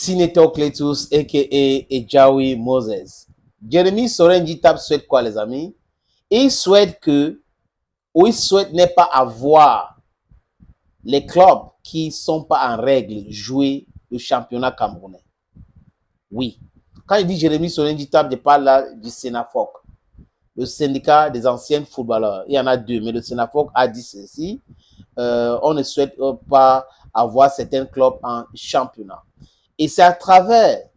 Sineto Cletus, a.k.a. Ejawi Moses. Jérémy Sorenjitap souhaite quoi, les amis? Il souhaite que, ou il souhaite ne pas avoir les clubs qui ne sont pas en règle jouer le championnat camerounais. Oui. Quand il dit Jérémy Sorenjitap, je parle là du Sénafoc, le syndicat des anciens footballeurs. Il y en a deux, mais le Sénafoc a dit ceci. On ne souhaite pas avoir certains clubs en championnat. Et c'est à travers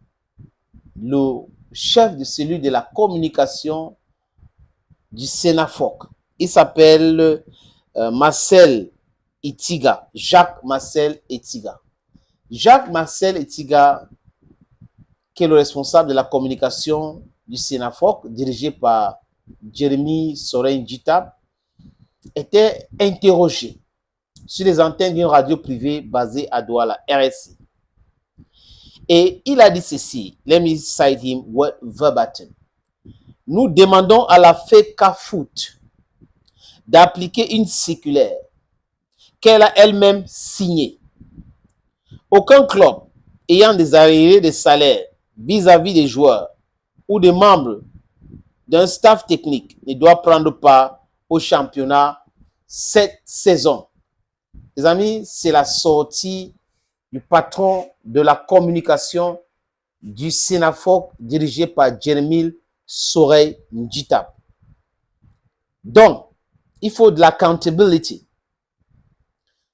le chef de cellule de la communication du Sénafoc. Il s'appelle Marcel Itiga, Jacques Marcel Itiga. Jacques Marcel Itiga, qui est le responsable de la communication du Sénafoc, dirigé par Jérémy Sorenjitap, était interrogé sur les antennes d'une radio privée basée à Douala, RSI. Et il a dit ceci, let me cite him verbatim. Nous demandons à la FECAFOOT d'appliquer une circulaire qu'elle a elle-même signée. Aucun club ayant des arriérés de salaire vis-à-vis des joueurs ou des membres d'un staff technique ne doit prendre part au championnat cette saison. Les amis, c'est la sortie du patron de la communication du Sénafoc dirigé par Jérémy Sorenjitap. Donc, il faut de l'accountability.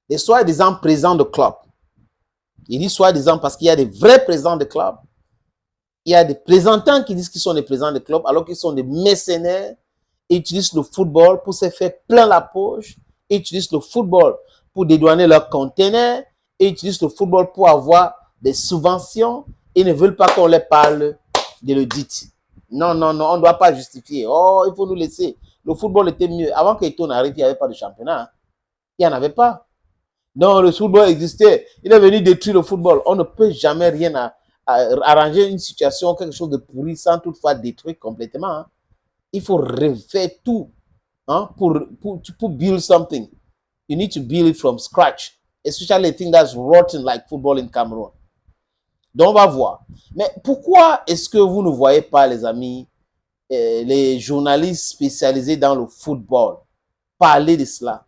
Les soi-disant présidents de club. Il dit soi-disant parce qu'il y a des vrais présidents de club. Il y a des présentants qui disent qu'ils sont des présidents de club alors qu'ils sont des mercenaires et utilisent le football pour se faire plein la poche, et utilisent le football pour dédouaner leurs conteneurs, et utilisent le football pour avoir des subventions et ne veulent pas qu'on leur parle de l'audit. Non, non, non, on ne doit pas justifier. Oh, il faut nous laisser. Le football était mieux. Avant qu'Eton arrive, il n'y avait pas de championnat. Il n'y en avait pas. Non, le football existait. Il est venu détruire le football. On ne peut jamais rien à arranger une situation, quelque chose de pourri sans toutefois détruire complètement. Hein. Il faut refaire tout pour build something. You need to build it from scratch. Especially a thing that's rotten like football in Cameroon. Donc, on va voir. Mais pourquoi est-ce que vous ne voyez pas, les amis, les journalistes spécialisés dans le football parler de cela?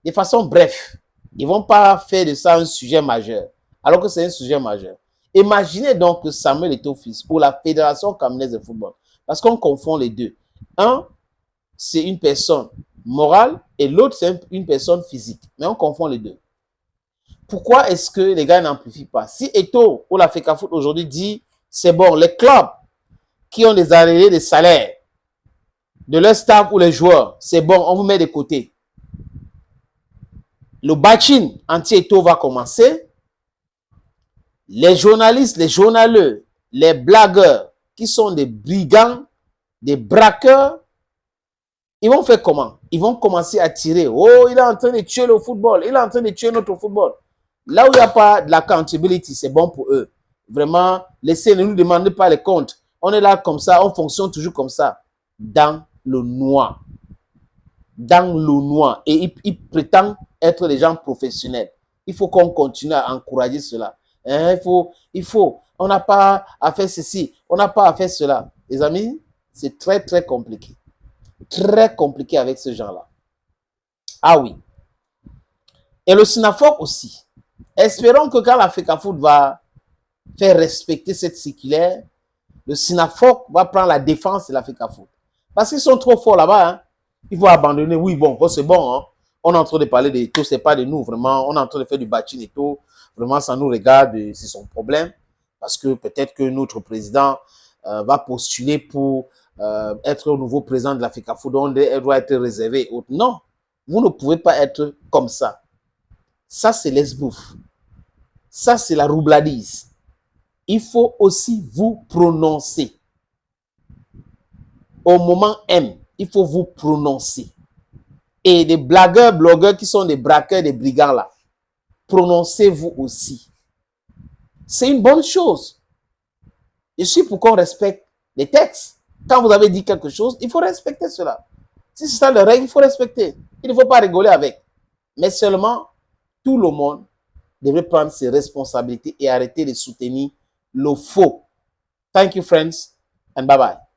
De façon bref, ils ne vont pas faire de ça un sujet majeur, alors que c'est un sujet majeur. Imaginez donc que Samuel Eto'o-Fils pour la Fédération camerounaise de football, parce qu'on confond les deux. Un, c'est une personne morale et l'autre, c'est une personne physique. Mais on confond les deux. Pourquoi est-ce que les gars n'amplifient pas? Si Eto'o ou la FECAFOOT aujourd'hui dit, c'est bon, les clubs qui ont des arriérés de salaire de leur staff ou les joueurs, c'est bon, on vous met de côté. Le bashing anti-Eto'o va commencer. Les journalistes, les journaleux, les blagueurs qui sont des brigands, des braqueurs, ils vont faire comment? Ils vont commencer à tirer. Oh, il est en train de tuer le football. Il est en train de tuer notre football. Là où il n'y a pas de l'accountability, c'est bon pour eux. Vraiment, laissez, ne nous demandez pas les comptes. On est là comme ça, on fonctionne toujours comme ça. Dans le noir. Dans le noir. Et ils prétendent être des gens professionnels. Il faut qu'on continue à encourager cela. Hein, il faut. On n'a pas à faire ceci. On n'a pas à faire cela. Les amis, c'est très, très compliqué. Très compliqué avec ce genre-là. Ah oui. Et le Sénafoc aussi. Espérons que quand la FECAFOOT va faire respecter cette circulaire, le Sénafoc va prendre la défense de la FECAFOOT. Parce qu'ils sont trop forts là-bas. Hein. Il faut abandonner. Oui, bon, c'est bon. Hein. On est en train de parler de tout, c'est pas de nous, vraiment. On est en train de faire du bashing et tout. Vraiment, ça nous regarde, c'est son problème. Parce que peut-être que notre président va postuler pour être le nouveau président de la FECAFOOT, donc elle doit être réservée. Non, vous ne pouvez pas être comme ça. Ça, c'est l'esbouffe. Ça, c'est la roubladise. Il faut aussi vous prononcer. Au moment M, il faut vous prononcer. Et des blagueurs, blogueurs qui sont des braqueurs, des brigands là, prononcez-vous aussi. C'est une bonne chose. Je suis pour qu'on respecte les textes. Quand vous avez dit quelque chose, il faut respecter cela. Si c'est ça la règle, il faut respecter. Il ne faut pas rigoler avec. Mais seulement, tout le monde devrait prendre ses responsabilités et arrêter de soutenir le faux. Thank you, friends, and bye-bye.